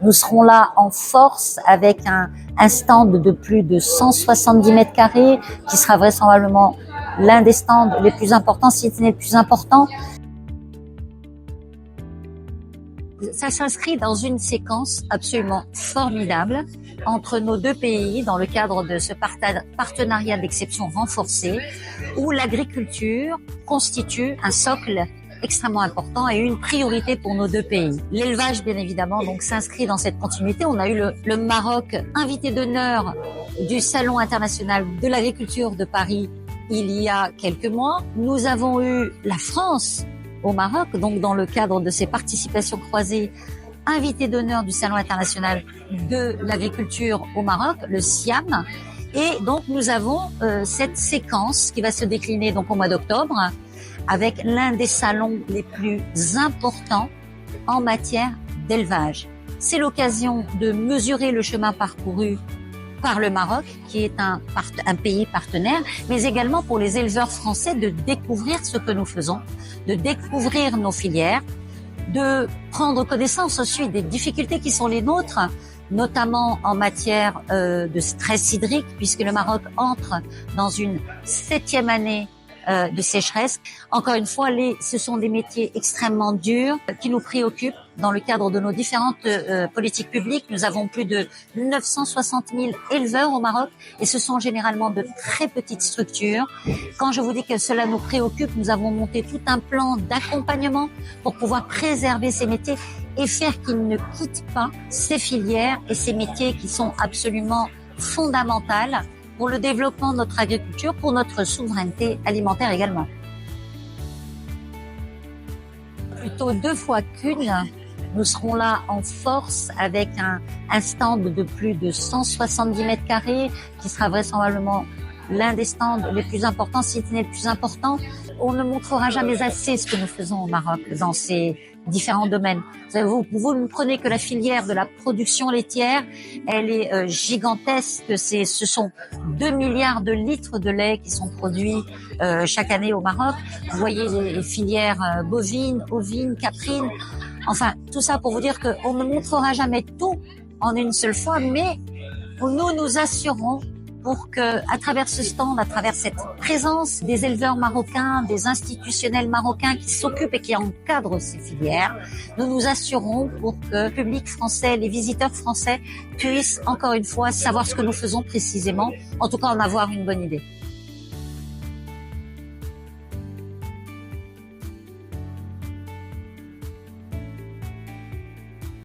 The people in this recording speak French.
Nous serons là en force avec un stand de plus de 170 mètres carrés qui sera vraisemblablement l'un des stands les plus importants, si ce n'est le plus important. Ça s'inscrit dans une séquence absolument formidable entre nos deux pays dans le cadre de ce partenariat d'exception renforcé où l'agriculture constitue un socle extrêmement important et une priorité pour nos deux pays. L'élevage, bien évidemment, donc s'inscrit dans cette continuité. On a eu le Maroc invité d'honneur du Salon international de l'agriculture de Paris il y a quelques mois. Nous avons eu la France au Maroc, donc dans le cadre de ces participations croisées, invité d'honneur du Salon international de l'agriculture au Maroc, le SIAM. Et donc nous avons cette séquence qui va se décliner donc au mois d'octobre avec l'un des salons les plus importants en matière d'élevage. C'est l'occasion de mesurer le chemin parcouru par le Maroc, qui est un pays partenaire, mais également pour les éleveurs français de découvrir ce que nous faisons, de découvrir nos filières, de prendre connaissance aussi des difficultés qui sont les nôtres, notamment en matière de stress hydrique, puisque le Maroc entre dans une 7e année de sécheresse. Encore une fois, ce sont des métiers extrêmement durs qui nous préoccupent dans le cadre de nos différentes politiques publiques. Nous avons plus de 960 000 éleveurs au Maroc et ce sont généralement de très petites structures. Quand je vous dis que cela nous préoccupe, nous avons monté tout un plan d'accompagnement pour pouvoir préserver ces métiers et faire qu'ils ne quittent pas ces filières et ces métiers qui sont absolument fondamentaux pour le développement de notre agriculture, pour notre souveraineté alimentaire également. Plutôt 2 fois qu'une, nous serons là en force avec un stand de plus de 170 mètres carrés qui sera vraisemblablement l'un des stands les plus importants, si ce n'est le plus important. On ne montrera jamais assez ce que nous faisons au Maroc dans ces différents domaines. Vous ne prenez que la filière de la production laitière, elle est gigantesque. Ce sont 2 milliards de litres de lait qui sont produits chaque année au Maroc. Vous voyez les filières bovines, ovines, caprines. Enfin, tout ça pour vous dire qu'on ne montrera jamais tout en une seule fois, mais nous assurons pour que, à travers ce stand, à travers cette présence des éleveurs marocains, des institutionnels marocains qui s'occupent et qui encadrent ces filières, nous assurons pour que le public français, les visiteurs français puissent, encore une fois, savoir ce que nous faisons précisément, en tout cas en avoir une bonne idée.